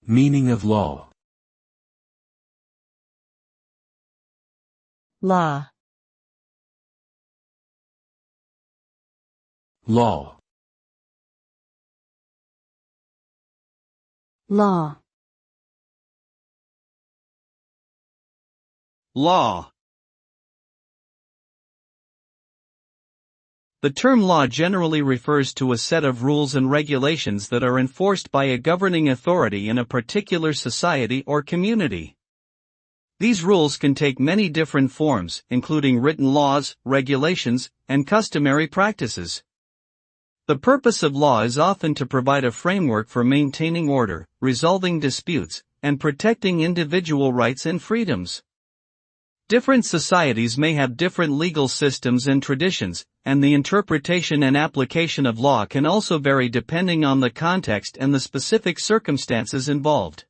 Meaning of law. Law. Law. Law. Law. The term law generally refers to a set of rules and regulations that are enforced by a governing authority in a particular society or community. These rules can take many different forms, including written laws, regulations, and customary practices. The purpose of law is often to provide a framework for maintaining order, resolving disputes, and protecting individual rights and freedoms. Different societies may have different legal systems and traditions, and the interpretation and application of law can also vary depending on the context and the specific circumstances involved.